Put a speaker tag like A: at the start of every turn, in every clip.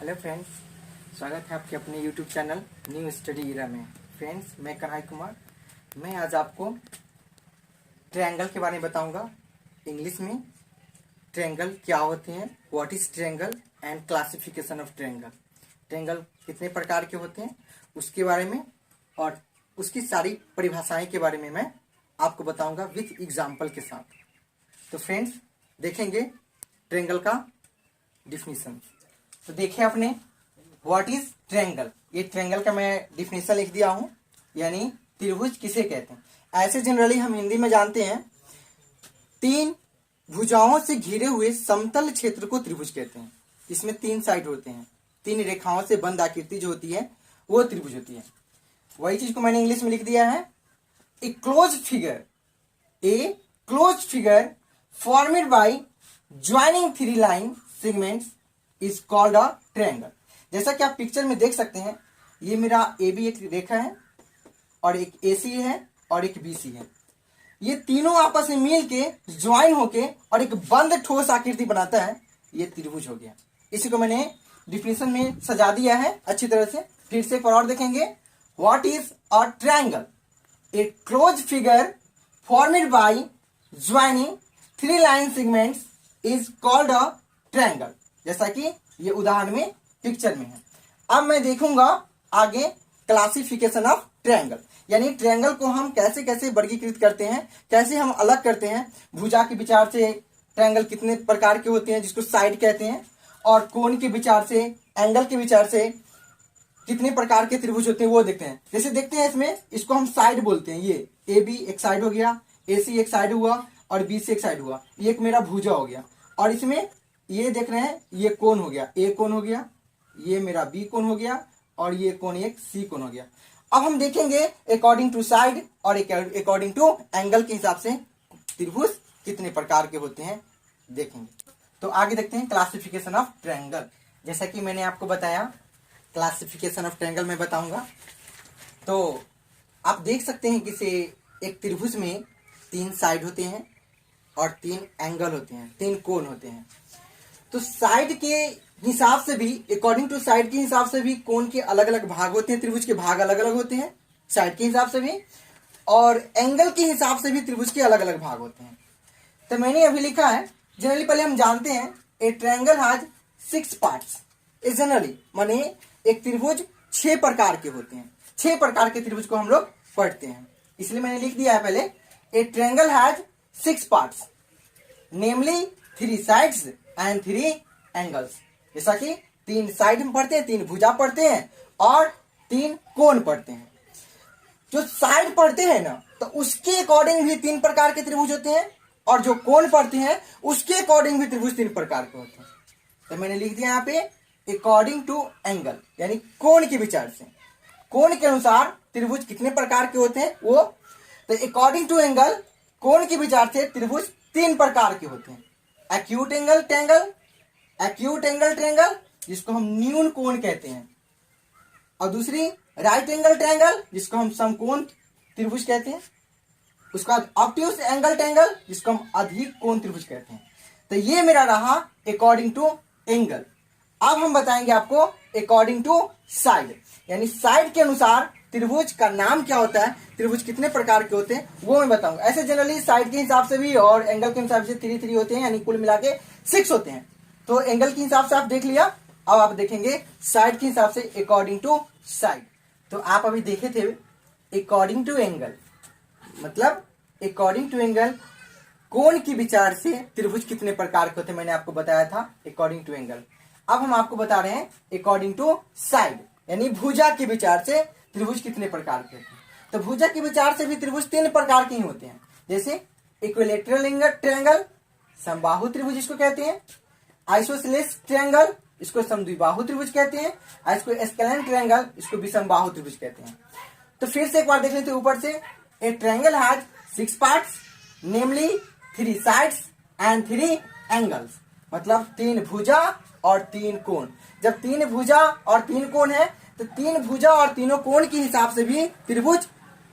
A: Hello friends, स्वागत है आपके अपने यूट्यूब चैनल न्यू स्टडी इरा में। फ्रेंड्स, मैं कन्हैया कुमार। मैं आज आपको ट्रायंगल के बारे में बताऊंगा। इंग्लिश में ट्रायंगल क्या होते हैं, what is triangle and classification of triangle. Triangle कितने प्रकार के होते हैं उसके बारे में और उसकी सारी परिभाषाएं के बारे में मैं आपको बताऊंगा विथ एग्जाम्पल के साथ। तो फ्रेंड्स, देखेंगे ट्रायंगल का डिफिनीशन। तो देखिए आपने, व्हाट इज ट्रायंगल। ये ट्रायंगल का मैं डिफिनीशन लिख दिया हूं, यानी त्रिभुज किसे कहते हैं। ऐसे जनरली हम हिंदी में जानते हैं, तीन भुजाओं से घिरे हुए समतल क्षेत्र को त्रिभुज कहते हैं। इसमें तीन साइड होते हैं, तीन रेखाओं से बंद आकृति जो होती है वो त्रिभुज होती है। वही चीज को मैंने इंग्लिश में लिख दिया है, a close figure formed by joining three line segments is called a triangle. जैसा कि आप पिक्चर में देख सकते हैं, ये मेरा ए बी एक रेखा है और एक ए सी है और एक बी सी है। ये तीनों आपस में मिल के ज्वाइन होके और एक बंद ठोस आकृति बनाता है, ये त्रिभुज हो गया। इसी को मैंने डिफिनेशन में सजा दिया है अच्छी तरह से। फिर से एक बार और देखेंगे, what is a triangle, A close figure formed by joining three line segments is called a triangle. जैसा कि ये उदाहरण में पिक्चर में है। अब मैं देखूंगा आगे क्लासिफिकेशन ऑफ ट्रायंगल, यानी ट्रायंगल को हम कैसे कैसे वर्गीकृत करते हैं, कैसे हम अलग करते हैं। भुजा के विचार से ट्रायंगल कितने प्रकार के होते हैं जिसको साइड कहते हैं, और कोण के विचार से, एंगल के विचार से कितने प्रकार के त्रिभुज होते हैं वो देखते हैं। जैसे देखते हैं इसमें, इसको हम साइड बोलते हैं। ये ए बी एक साइड हो गया, ए सी एक साइड हुआ और बी सी एक साइड हुआ, ये एक मेरा भुजा हो गया। और इसमें ये देख रहे हैं, ये कोण हो गया, ए कोण हो गया, ये मेरा बी कोण हो गया और ये कोण एक सी कोण हो गया। अब हम देखेंगे अकॉर्डिंग टू साइड और अकॉर्डिंग टू एंगल के हिसाब से त्रिभुज कितने प्रकार के होते हैं देखेंगे। तो आगे देखते हैं क्लासिफिकेशन ऑफ ट्रायंगल। जैसा कि मैंने आपको बताया, क्लासिफिकेशन ऑफ ट्रायंगल में बताऊंगा। तो आप देख सकते हैं कि से एक त्रिभुज में तीन साइड होते हैं और तीन एंगल होते हैं, तीन कोण होते हैं। तो साइड के हिसाब से भी, अकॉर्डिंग टू साइड के हिसाब से भी कोण के अलग अलग भाग होते हैं, त्रिभुज के भाग अलग अलग होते हैं साइड के हिसाब से भी, और एंगल के हिसाब से भी त्रिभुज के अलग अलग भाग होते हैं। तो मैंने अभी लिखा है, जनरली पहले हम जानते हैं ए ट्रायंगल हैज 6 पार्ट्स। जनरली माने एक त्रिभुज 6 प्रकार के होते हैं। 6 प्रकार के त्रिभुज को हम लोग पढ़ते हैं, इसलिए मैंने लिख दिया है पहले, ए triangle has 6 parts namely 3 sides and 3 angles. जैसा कि 3 साइड हम पढ़ते हैं, 3 भुजा पढ़ते हैं और 3 कोण पढ़ते हैं। जो साइड पढ़ते हैं ना, तो उसके अकॉर्डिंग भी 3 प्रकार के त्रिभुज होते हैं, और जो कोण पढ़ते हैं उसके अकॉर्डिंग भी त्रिभुज 3 प्रकार के होते हैं। तो मैंने लिख दिया यहाँ पे अकॉर्डिंग टू एंगल, यानी कोण के विचार से, कोण के अनुसार त्रिभुज कितने प्रकार के होते हैं वो। तो अकॉर्डिंग टू एंगल, कोण के विचार से त्रिभुज 3 प्रकार के होते हैं। एक्यूट एंगल ट्रायंगल जिसको हम न्यून कोण कहते हैं, और दूसरी राइट एंगल ट्रायंगल जिसको हम समकोण त्रिभुज कहते हैं। उसके बाद ऑब्ट्यूज एंगल ट्रायंगल जिसको हम अधिक कोण त्रिभुज कहते हैं। तो ये मेरा रहा अकॉर्डिंग टू एंगल। अब हम बताएंगे आपको अकॉर्डिंग टू साइड, यानी साइड के अनुसार त्रिभुज का नाम क्या होता है, त्रिभुज कितने प्रकार के होते हैं वो मैं बताऊंगा। ऐसे जनरली साइड के हिसाब से भी और एंगल के हिसाब से 3 होते हैं, यानी कुल मिला के 6 होते हैं। तो एंगल के हिसाब से आप देख लिया, अब आप देखेंगे साइड के हिसाब से अकॉर्डिंग टू साइड। तो आप अभी देखे थे अकॉर्डिंग टू एंगल, मतलब अकॉर्डिंग टू एंगल कोण के विचार से त्रिभुज कितने प्रकार के होते हैं, मैंने आपको बताया था अकॉर्डिंग टू एंगल। अब हम आपको बता रहे हैं अकॉर्डिंग टू साइड, यानी भुजा के विचार से त्रिभुज कितने प्रकार के होते हैं। तो भुजा के विचार से भी त्रिभुज 3 प्रकार के ही होते हैं। जैसे इक्विलेटरल ट्रायंगल, समबाहु त्रिभुज इसको कहते हैं। आइसोसेलेस ट्रायंगल, इसको समद्विबाहु त्रिभुज कहते हैं। इसको स्केलेन ट्रायंगल, इसको विषमबाहु त्रिभुज कहते हैं। तो फिर से एक बार देख लेते हैं ऊपर से, ए triangle has 6 parts namely 3 sides and 3 angles, मतलब 3 भुजा और 3 कोण। जब 3 भुजा और 3 कोण है, तो 3 भुजा और तीनों कोण के हिसाब से भी त्रिभुज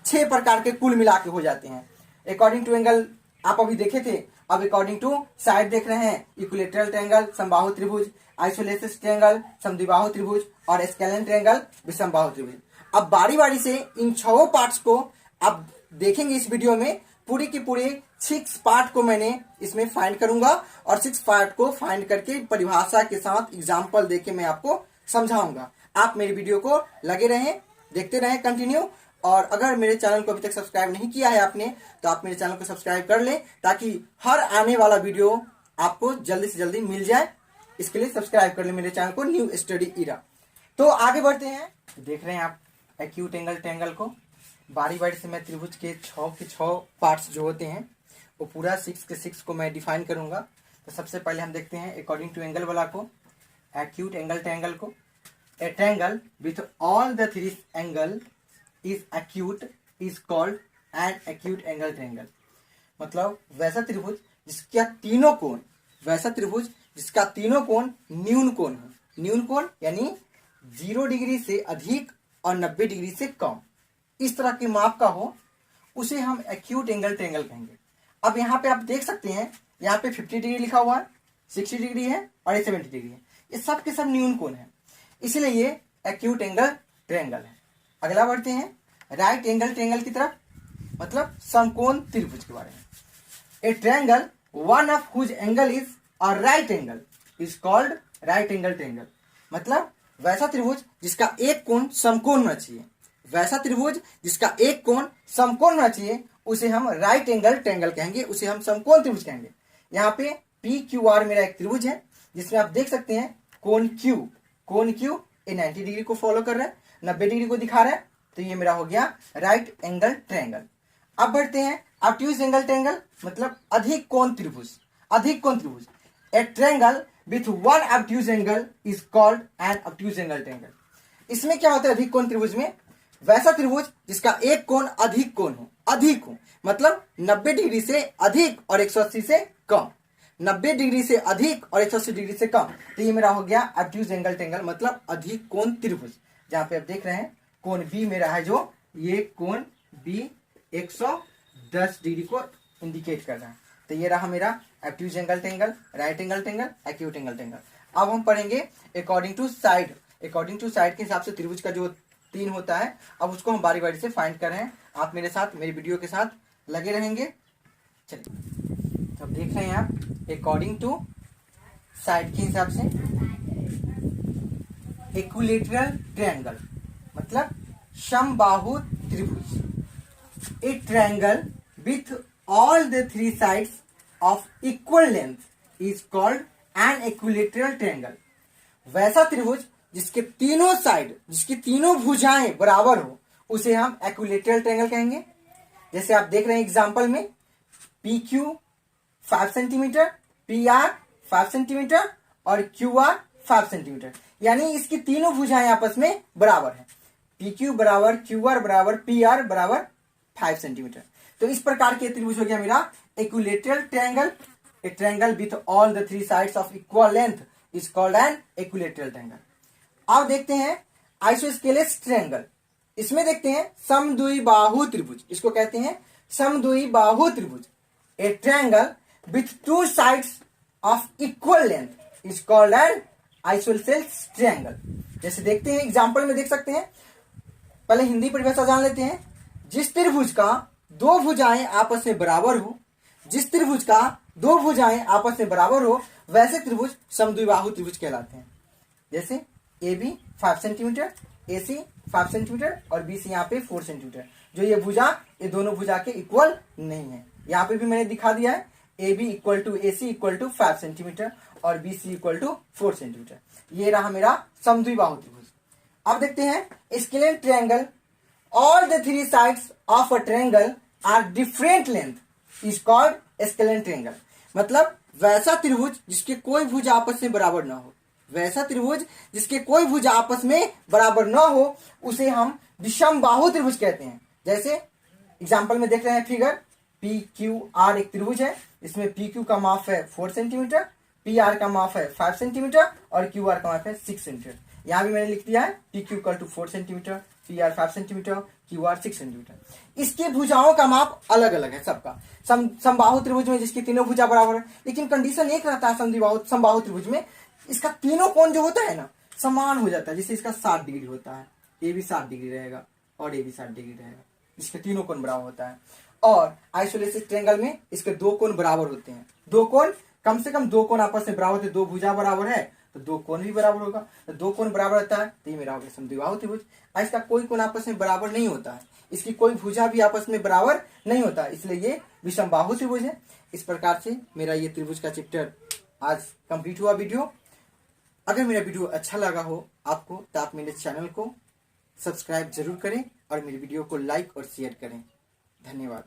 A: 6 प्रकार के कुल मिला के हो जाते हैं। अकॉर्डिंग टू एंगल आप अभी देखे थे, अब अकॉर्डिंग टू साइड देख रहे हैं, इक्विलेटरल ट्रायंगल, समबाहु त्रिभुज, आइसोलेसिस ट्रायंगल, समद्विबाहु त्रिभुज और स्केलेन ट्रायंगल, विषमबाहु त्रिभुज। अब बारी बारी से इन 6 पार्ट्स को आप देखेंगे इस वीडियो में। पूरी की पूरी 6 पार्ट को मैंने इसमें फाइंड करूंगा और 6 पार्ट को फाइंड करके परिभाषा के साथ एग्जाम्पल देके मैं आपको समझाऊंगा। आप मेरी वीडियो को लगे रहें, देखते रहें कंटिन्यू। और अगर मेरे चैनल को अभी तक सब्सक्राइब नहीं किया है आपने, तो आप मेरे चैनल को सब्सक्राइब कर लें ताकि हर आने वाला वीडियो आपको जल्दी से जल्दी मिल जाए। इसके लिए सब्सक्राइब कर लें मेरे चैनल को, न्यू स्टडी इरा। तो आगे बढ़ते हैं। देख रहे हैं आप एक्यूट एंगल ट्रायंगल को। बारी बारी से मैं त्रिभुज के 6 पार्ट्स जो होते हैं वो पूरा 6 के 6 को मैं डिफाइन करूंगा। तो सबसे पहले हम देखते हैं अकॉर्डिंग टू एंगल वाला को, एक्यूट एंगल ट्रायंगल को। ए triangle with all the 3 angle is acute is called an acute angle triangle. मतलब वैसा त्रिभुज जिसका तीनों कोण, वैसा त्रिभुज जिसका तीनों कोण न्यून कोण हो। न्यून कोण यानी 0 डिग्री से अधिक और 90 डिग्री से कम, इस तरह के माप का हो, उसे हम एक्यूट एंगल ट्रायंगल कहेंगे। अब यहाँ पे आप देख सकते हैं, यहाँ पे 50 डिग्री लिखा हुआ है, 60 डिग्री है और ये 70 डिग्री है। ये सब के सब न्यून कोण है, इसलिए ये एक्यूट एंगल ट्रायंगल है। अगला बढ़ते हैं राइट एंगल ट्रायंगल की तरफ, मतलब समकोण त्रिभुज के बारे में। A triangle one of whose angle is a right angle is called right angle triangle. मतलब वैसा त्रिभुज जिसका एक कोण समकोण होना चाहिए, वैसा त्रिभुज जिसका एक कोण समकोण होना चाहिए, उसे हम राइट एंगल ट्रायंगल कहेंगे, उसे हम समकोण त्रिभुज कहेंगे। यहाँ पे पी क्यू आर मेरा एक त्रिभुज है जिसमें आप देख सकते हैं कोण क्यू ये 90 डिग्री को फॉलो कर रहा है, 90 डिग्री को दिखा रहा है, तो ये मेरा हो गया राइट एंगल ट्रायंगल। अब बढ़ते हैं ऑब्ट्यूज एंगल ट्रायंगल, मतलब अधिक कोण त्रिभुज। अधिक कोण त्रिभुज, ए triangle with one obtuse angle is called an obtuse angle triangle. इसमें क्या होता है अधिक कोण त्रिभुज में? वैसा त्रिभुज जिसका एक कोण अधिक कोण हो, अधिक हो मतलब 90 डिग्री से अधिक और 180 से कम, 90 डिग्री से अधिक और 180 डिग्री से कम, तो ये मेरा हो गया ऑब्ट्यूज एंगल ट्रायंगल, मतलब अधिक कोण त्रिभुज। जहां पे आप देख रहे हैं कोण बी मेरा है, जो ये कोण बी 110 डिग्री को इंडिकेट कर रहा है, तो ये रहा मेरा obtuse angle triangle, right angle triangle, acute angle triangle. अब हम पढ़ेंगे according to side. According to side के हिसाब से त्रिभुज का जो 3 होता है, अब उसको हम बारी बारी से फाइंड कर रहे हैं। आप मेरे साथ, मेरी वीडियो के साथ लगे रहेंगे। चलिए, तो अब देख रहे हैं आप अकॉर्डिंग टू साइड के हिसाब से इक्विलेटरल ट्रायंगल, मतलब समबाहु त्रिभुज। ए triangle with all the 3 sides of equal length is called an equilateral triangle. वैसा त्रिभुज जिसके तीनों साइड, जिसकी तीनों भुजाएं बराबर हो, उसे हम इक्विलेटरल ट्रायंगल कहेंगे। जैसे आप देख रहे हैं एग्जांपल में, P Q 5 centimetre, P R 5 centimetre और क्यू आर 5 सेंटीमीटर, यानी इसकी तीनों भुजाएं आपस में बराबर है। पी क्यू बराबर क्यू आर बराबर पी आर बराबर 5 सेंटीमीटर। तो इस प्रकार के त्रिभुज हो गया मेरा equilateral triangle. A triangle with all the 3 sides of equal length is called an equilateral triangle. अब देखते हैं आइसोस्केलेस ट्रायंगल। इसमें देखते हैं समद्विबाहु त्रिभुज, इसको कहते हैं समद्विबाहु त्रिभुज। ए triangle with 2 sides of equal length is called an isosceles triangle. जैसे देखते हैं एग्जांपल में देख सकते हैं, पहले हिंदी परिभाषा जान लेते हैं। जिस त्रिभुज का 2 भुजाएं आपस में बराबर हो, जिस त्रिभुज का 2 भुजाएं आपस में बराबर हो, वैसे त्रिभुज समद्विबाहु त्रिभुज कहलाते हैं। जैसे A B 5 centimetre, A C 5 centimetre और बी सी यहाँ पे 4 सेंटीमीटर। जो ये भुजा, ये दोनों भुजा के इक्वल नहीं है। यहाँ पे भी मैंने दिखा दिया है, A B equal to A C equal to 5 centimetre और B C equal to 4 centimetre. ये रहा मेरा समद्विबाहु त्रिभुज। अब देखते हैं scalene triangle. All the 3 sides of a triangle are different length is called scalene triangle. मतलब वैसा त्रिभुज जिसके कोई भुजा आपस में बराबर ना हो, वैसा त्रिभुज जिसके कोई भुजा आपस में बराबर ना हो, उसे हम विषमबाहु त्रिभुज कहते हैं। जैसे एग्जांपल में देख रहे हैं फिगर, पी क्यू आर एक त्रिभुज है, इसमें पी क्यू का माप है 4 सेंटीमीटर, पी आर का माप है 5 सेंटीमीटर और क्यू आर का माप है 6 सेंटीमीटर। यहाँ भी मैंने लिख दिया है P Q equal to 4 centimetre, PR 5 centimetre, QR 6 centimetre. इसके भुजाओं का माप अलग अलग है सबका। समबाहु त्रिभुज में जिसकी तीनों भुजा बराबर है, लेकिन कंडीशन एक रहता है समबाहु त्रिभुज में, इसका तीनों कोण जो होता है ना समान हो जाता है। जैसे इसका 60 डिग्री होता है, ये भी 60 डिग्री रहेगा और ये भी 60 डिग्री रहेगा, इसके तीनों कोण बराबर होता है। और आइसोलेटेड ट्रायंगल में इसके दो कोण बराबर होते हैं, दो कोण कम से कम दो कोण आपस में बराबर होते हैं। दो भुजा बराबर है तो दो कोण भी बराबर होगा, तो दो कोण बराबर होता है तो ये मेरा हो गया समद्विबाहु त्रिभुज। इसका कोई कोण आपस में बराबर नहीं होता है, इसकी कोई भुजा भी आपस में बराबर नहीं होता, इसलिए ये विषमबाहु त्रिभुज है। इस प्रकार से मेरा ये त्रिभुज का चैप्टर आज कंप्लीट हुआ वीडियो। अगर मेरा वीडियो अच्छा लगा हो आपको तो आप मेरे चैनल को सब्सक्राइब जरूर करें और मेरे वीडियो को लाइक और शेयर करें। धन्यवाद।